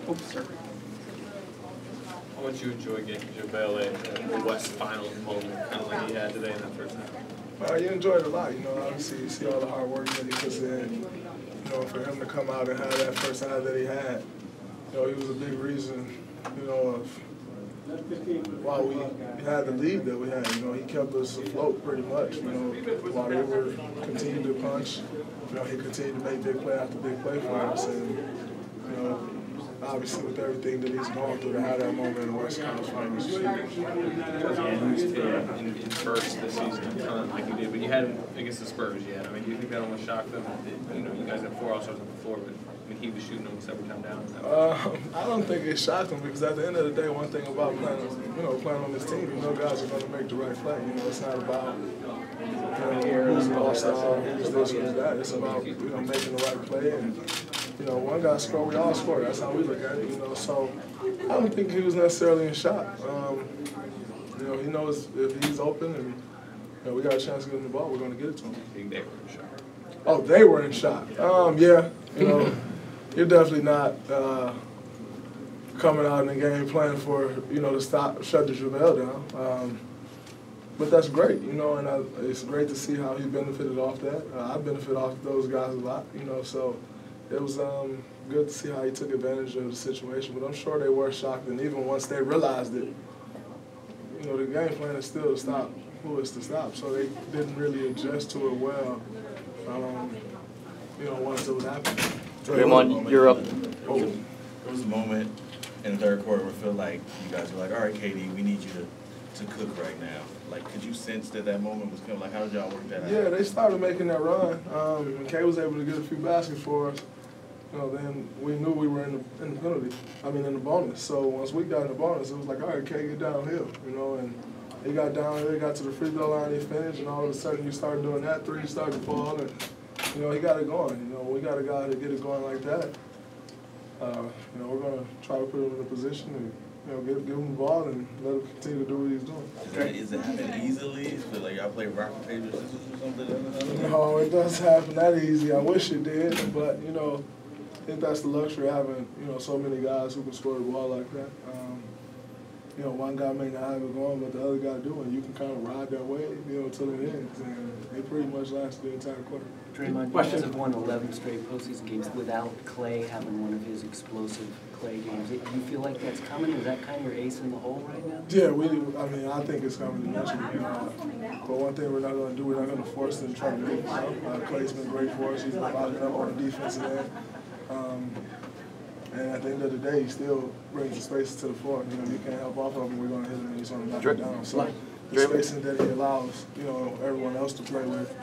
Oops, sir. How much you enjoy getting JaVale at the West Finals moment, kind of like he had today in that first half? You enjoy it a lot, obviously you see all the hard work that he puts in, for him to come out and have that first half that he had, he was a big reason, of why we had the lead that we had. He kept us afloat pretty much, while they were continuing to punch, he continued to make big play after big play for us, and, obviously with everything that he's gone through, to have that moment in the West Conference Finals is huge. In bursts this season a ton like you did, but you had him against the Spurs yet. I mean, do you think that almost shocked them? You guys had 4 All-Stars on the floor, but he was shooting almost every time down. I don't think it shocked him because at the end of the day, one thing about playing on this team, guys are going to make the right play. It's not about who's an All-Star, who's this, who's that. It's about making the right play, and one guy scored, we all score. That's how we look at it. So I don't think he was necessarily in shock. He knows if he's open and we got a chance to get him the ball, we're going to get it to him. I think they were in shock. Oh, they were in shock. Yeah, you're definitely not coming out in the game playing for, to shut the JaVale down. But that's great, and it's great to see how he benefited off that. I benefit off those guys a lot, so it was good to see how he took advantage of the situation. But I'm sure they were shocked, and even once they realized it, the game plan is still to stop who is to stop. So they didn't really adjust to it well, once it was happening. Draymond, you're up. Oh, there was a moment in the third quarter where it felt like you guys were like, all right, KD, we need you to cook right now. Like, could you sense that moment was coming? Like, how did y'all work that out? Yeah, they started making that run. And K was able to get a few baskets for us. Then we knew we were in the bonus. So once we got in the bonus, it was like, all right, K, get downhill, and he got downhill, he got to the free throw line, he finished, and all of a sudden you started doing that, 3 started to fall, and, he got it going. We got a guy to get it going like that. We're going to try to put him in a position and, give him the ball and let him continue to do what he's doing. Is it happen easily? So, like, y'all play rock, paper, scissors or something? No, it doesn't happen that easy. I wish it did, but, I think that's the luxury of having, so many guys who can score the ball like that. One guy may not have it going, but the other guy do, and you can kind of ride that way, till it ends. And they pretty much last the entire quarter. Draymond, you guys have won 11 straight postseason games without Klay having one of his explosive Klay games. Do you feel like that's coming? Is that kind of your ace in the hole right now? Yeah, I think it's coming eventually. But one thing we're not going to do, we're not going to force them to try to make it up. Klay's been great for us. He's been locking up on the defensive end. And at the end of the day, he still brings the space to the floor. You can't help off of him. We're going to hit him and he's going to knock it down. So the spacing that he allows, everyone else to play with,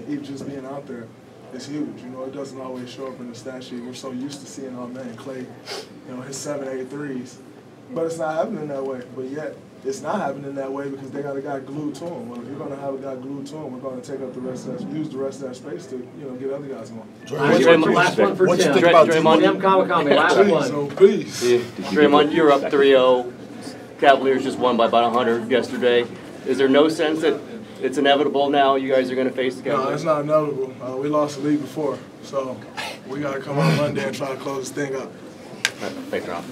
even just being out there is huge. It doesn't always show up in the stat sheet. We're so used to seeing our man Klay, his 7, 8 threes. But it's not happening that way. But yet, it's not happening that way because they got a guy glued to him. Well, if you're going to have a guy glued to him, we're going to take up the rest of that, use the rest of that space to, get other guys on. Last one for What Tim. you think about Draymond, last one. So please. Draymond, you're up 3-0. Cavaliers just won by about 100 yesterday. Is there no sense that it's inevitable now you guys are going to face the Cavaliers? No, it's not inevitable. We lost the league before, so we got to come on Monday and try to close this thing up. Thanks, Ron.